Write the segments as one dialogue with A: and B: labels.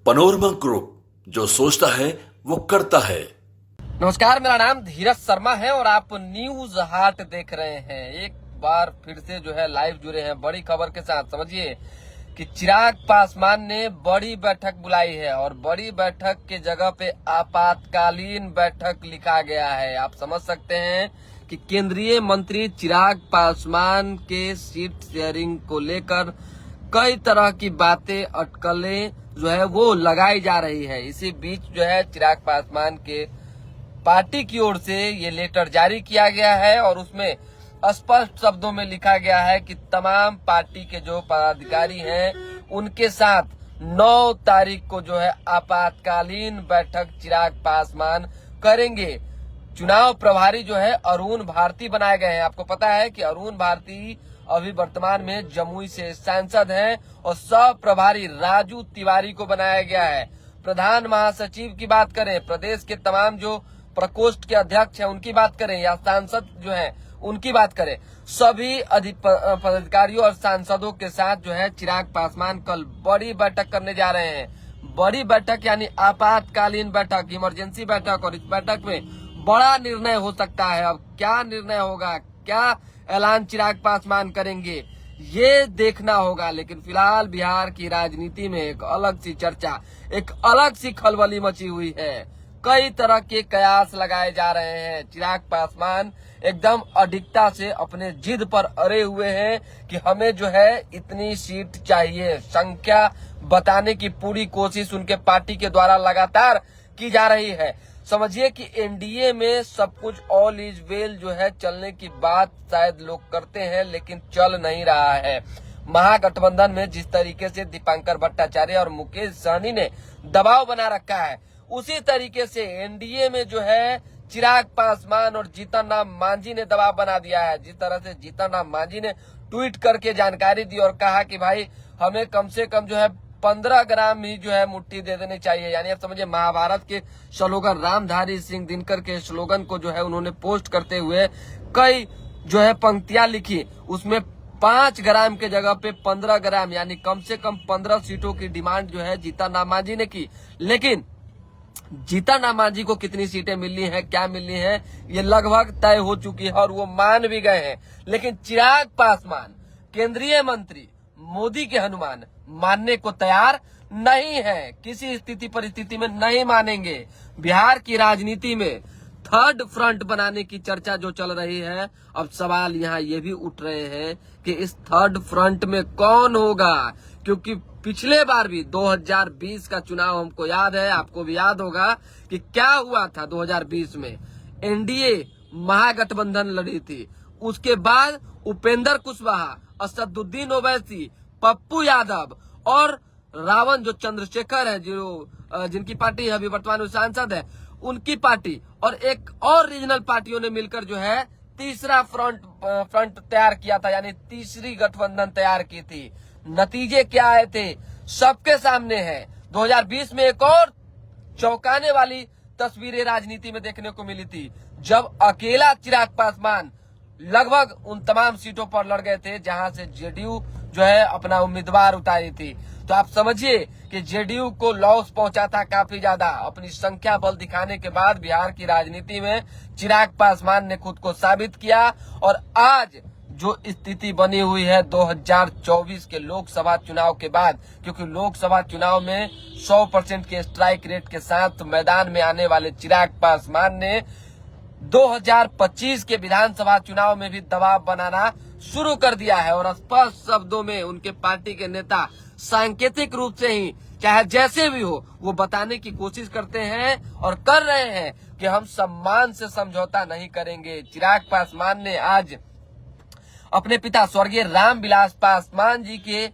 A: Panorama group, जो सोचता है वो करता है।
B: नमस्कार, मेरा नाम धीरज शर्मा है और आप न्यूज हाट देख रहे हैं। एक बार फिर से जो है लाइव जुड़े हैं बड़ी खबर के साथ। समझिए कि चिराग पासवान ने बड़ी बैठक बुलाई है और बड़ी बैठक के जगह पे आपातकालीन बैठक लिखा गया है। आप समझ सकते हैं कि केंद्रीय मंत्री चिराग पासवान के सीट शेयरिंग को लेकर कई तरह की बातें, अटकलें जो है वो लगाई जा रही है। इसी बीच जो है चिराग पासवान के पार्टी की ओर से ये लेटर जारी किया गया है और उसमें स्पष्ट शब्दों में लिखा गया है कि तमाम पार्टी के जो पदाधिकारी हैं उनके साथ 9 तारीख को जो है आपातकालीन बैठक चिराग पासवान करेंगे। चुनाव प्रभारी जो है अरुण भारती बनाए गए हैं। आपको पता है कि अरुण भारती अभी वर्तमान में जमुई से सांसद हैं और सह प्रभारी राजू तिवारी को बनाया गया है। प्रधान महासचिव की बात करें, प्रदेश के तमाम जो प्रकोष्ठ के अध्यक्ष हैं उनकी बात करें या सांसद जो हैं उनकी बात करें, सभी पदाधिकारियों और सांसदों के साथ जो है चिराग पासवान कल बड़ी बैठक करने जा रहे हैं। बड़ी बैठक यानी आपातकालीन बैठक, इमरजेंसी बैठक, और इस बैठक में बड़ा निर्णय हो सकता है। अब क्या निर्णय होगा, क्या ऐलान चिराग पासवान करेंगे, ये देखना होगा। लेकिन फिलहाल बिहार की राजनीति में एक अलग सी चर्चा, एक अलग सी खलबली मची हुई है। कई तरह के कयास लगाए जा रहे हैं। चिराग पासवान एकदम अडिगता से अपने जिद पर अड़े हुए हैं कि हमें जो है इतनी सीट चाहिए। संख्या बताने की पूरी कोशिश उनके पार्टी के द्वारा लगातार की जा रही है। समझिए कि एनडीए में सब कुछ ऑल इज वेल जो है चलने की बात शायद लोग करते हैं, लेकिन चल नहीं रहा है। महागठबंधन में जिस तरीके से दीपांकर भट्टाचार्य और मुकेश सहनी ने दबाव बना रखा है, उसी तरीके से एनडीए में जो है चिराग पासवान और जीतन राम मांझी ने दबाव बना दिया है। जिस तरह से जीतन राम मांझी ने ट्वीट करके जानकारी दी और कहा कि भाई हमें कम से कम जो है 15 ग्राम ही जो है मुट्ठी दे देनी चाहिए। यानी आप समझिए महाभारत के स्लोगन रामधारी सिंह दिनकर के स्लोगन को जो है उन्होंने पोस्ट करते हुए कई जो है पंक्तियां लिखी। उसमें 5 ग्राम के जगह पे 15 ग्राम यानी कम से कम 15 सीटों की डिमांड जो है जीतन राम मांझी ने की। लेकिन जीतन राम मांझी को कितनी सीटें मिलनी है, क्या मिलनी है, ये लगभग तय हो चुकी है और वो मान भी गए हैं। लेकिन चिराग पासवान केंद्रीय मंत्री मोदी के हनुमान मानने को तैयार नहीं है। किसी स्थिति परिस्थिति में नहीं मानेंगे। बिहार की राजनीति में थर्ड फ्रंट बनाने की चर्चा जो चल रही है, अब सवाल यहाँ ये भी उठ रहे हैं कि इस थर्ड फ्रंट में कौन होगा, क्योंकि पिछले बार भी 2020 का चुनाव हमको याद है, आपको भी याद होगा कि क्या हुआ था। 2020 में एनडीए महागठबंधन लड़ी थी। उसके बाद उपेंद्र कुशवाहा, असदुद्दीन ओवैसी, पप्पू यादव और रावण जो चंद्रशेखर है, जो जिनकी पार्टी अभी वर्तमान में सांसद है, उनकी पार्टी और एक और रीजनल पार्टियों ने मिलकर जो है तीसरा फ्रंट तैयार किया था, यानी तीसरी गठबंधन तैयार की थी। नतीजे क्या आए थे सबके सामने है। 2020 में एक और चौंकाने वाली तस्वीरें राजनीति में देखने को मिली थी, जब अकेला चिराग पासवान लगभग उन तमाम सीटों पर लड़ गए थे जहां से जेडीयू जो है अपना उम्मीदवार उतारी थी। तो आप समझिए कि जेडीयू को लॉस पहुंचा था काफी ज्यादा। अपनी संख्या बल दिखाने के बाद बिहार की राजनीति में चिराग पासवान ने खुद को साबित किया और आज जो स्थिति बनी हुई है 2024 के लोकसभा चुनाव के बाद, क्योंकि लोकसभा चुनाव में 100% के स्ट्राइक रेट के साथ मैदान में आने वाले चिराग पासवान ने 2025 के विधानसभा चुनाव में भी दबाव बनाना शुरू कर दिया है और स्पष्ट शब्दों में उनके पार्टी के नेता सांकेतिक रूप से ही, चाहे जैसे भी हो, वो बताने की कोशिश करते हैं और कर रहे हैं कि हम सम्मान से समझौता नहीं करेंगे। चिराग पासवान ने आज अपने पिता स्वर्गीय रामविलास पासवान जी के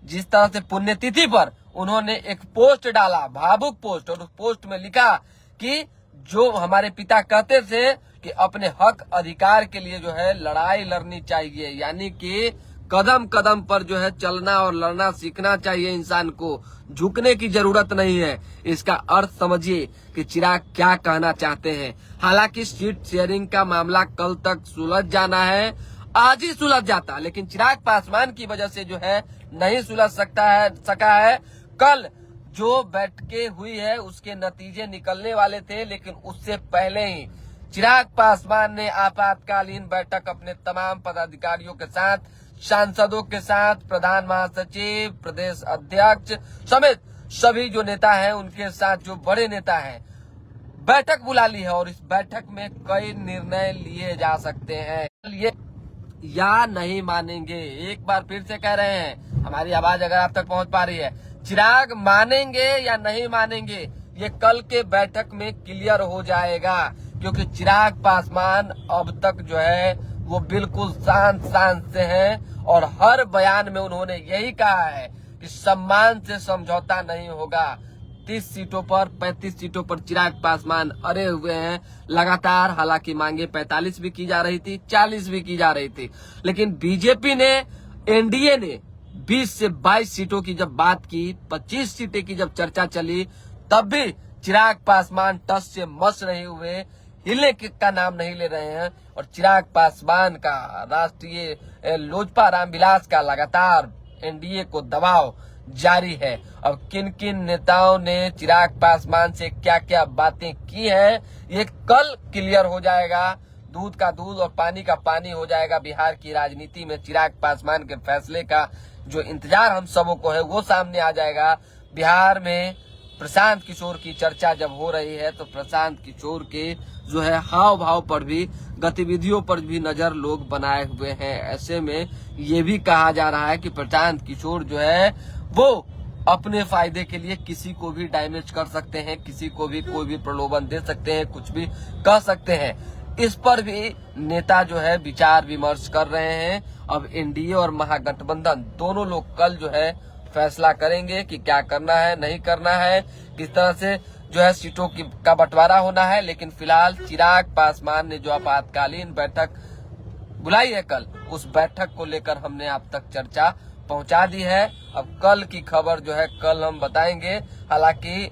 B: जिस तरह से पुण्यतिथि पर उन्होंने एक पोस्ट डाला, भावुक पोस्ट, और उस पोस्ट में लिखा कि जो हमारे पिता कहते थे कि अपने हक अधिकार के लिए जो है लड़ाई लड़नी चाहिए, यानी कि कदम कदम पर जो है चलना और लड़ना सीखना चाहिए इंसान को, झुकने की जरूरत नहीं है। इसका अर्थ समझिए कि चिराग क्या कहना चाहते हैं। हालांकि सीट शेयरिंग का मामला कल तक सुलझ जाना है, आज ही सुलझ जाता, लेकिन चिराग पासवान की वजह से जो है नहीं सुलझ सका है। कल जो बैठकें हुई है उसके नतीजे निकलने वाले थे, लेकिन उससे पहले ही चिराग पासवान ने आपातकालीन बैठक अपने तमाम पदाधिकारियों के साथ, सांसदों के साथ, प्रधान महासचिव, प्रदेश अध्यक्ष समेत सभी जो नेता हैं उनके साथ, जो बड़े नेता हैं, बैठक बुला ली है। और इस बैठक में कई निर्णय लिए जा सकते हैं। ये या नहीं मानेंगे, एक बार फिर से कह रहे हैं, हमारी आवाज अगर आप तक पहुंच पा रही है, चिराग मानेंगे या नहीं मानेंगे ये कल के बैठक में क्लियर हो जाएगा। क्योंकि चिराग पासवान अब तक जो है वो बिल्कुल शांत से हैं और हर बयान में उन्होंने यही कहा है कि सम्मान से समझौता नहीं होगा। 30 सीटों पर 35 सीटों पर चिराग पासवान अड़े हुए हैं लगातार। हालांकि मांगे 45 भी की जा रही थी, 40 भी की जा रही थी, लेकिन बीजेपी ने, एनडीए ने 20 से 22 सीटों की जब बात की, 25 सीटें की जब चर्चा चली, तब भी चिराग पासवान टस से मस नहीं हुए, हिलने का नाम नहीं ले रहे हैं। और चिराग पासवान का, राष्ट्रीय लोजपा रामविलास का लगातार एनडीए को दबाव जारी है। अब किन किन नेताओं ने चिराग पासवान से क्या क्या बातें की है ये कल क्लियर हो जाएगा। दूध का दूध और पानी का पानी हो जाएगा। बिहार की राजनीति में चिराग पासवान के फैसले का जो इंतजार हम सबों को है वो सामने आ जाएगा। बिहार में प्रशांत किशोर की चर्चा जब हो रही है तो प्रशांत किशोर के जो है हाव भाव पर भी, गतिविधियों पर भी नजर लोग बनाए हुए हैं। ऐसे में ये भी कहा जा रहा है कि प्रशांत किशोर जो है वो अपने फायदे के लिए किसी को भी डैमेज कर सकते हैं, किसी को भी कोई भी प्रलोभन दे सकते हैं, कुछ भी कह सकते हैं। इस पर भी नेता जो है विचार विमर्श कर रहे हैं। अब एनडीए और महागठबंधन दोनों लोग कल जो है फैसला करेंगे कि क्या करना है, नहीं करना है, किस तरह से जो है सीटों का बंटवारा होना है। लेकिन फिलहाल चिराग पासवान ने जो आपातकालीन बैठक बुलाई है कल, उस बैठक को लेकर हमने आप तक चर्चा पहुंचा दी है। अब कल की खबर जो है कल हम बताएंगे। हालांकि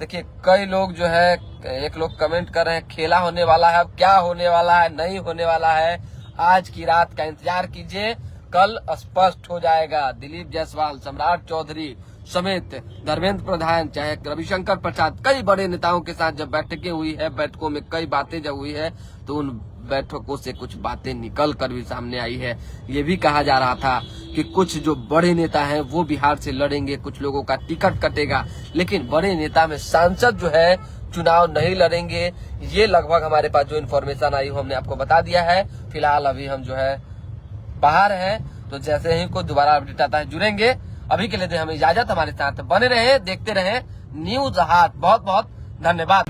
B: देखिए कई लोग जो है, एक लोग कमेंट कर रहे हैं खेला होने वाला है, अब क्या होने वाला है, नहीं होने वाला है, आज की रात का इंतजार कीजिए, कल स्पष्ट हो जाएगा। दिलीप जायसवाल, सम्राट चौधरी समेत धर्मेंद्र प्रधान, चाहे रविशंकर प्रसाद, कई बड़े नेताओं के साथ जब बैठकें हुई है, बैठकों में कई बातें जब हुई है तो उन बैठकों से कुछ बातें निकल कर भी सामने आई है। ये भी कहा जा रहा था कि कुछ जो बड़े नेता हैं वो बिहार से लड़ेंगे, कुछ लोगों का टिकट कटेगा, लेकिन बड़े नेता में सांसद जो है चुनाव नहीं लड़ेंगे। ये लगभग हमारे पास जो इन्फॉर्मेशन आई वो हमने आपको बता दिया है। फिलहाल अभी हम जो है बाहर हैं, तो जैसे ही कोई दोबारा अपडेट आता है जुड़ेंगे। अभी के लिए दे हमें इजाजत, हमारे साथ बने रहे, देखते रहे न्यूज हाट। बहुत बहुत धन्यवाद।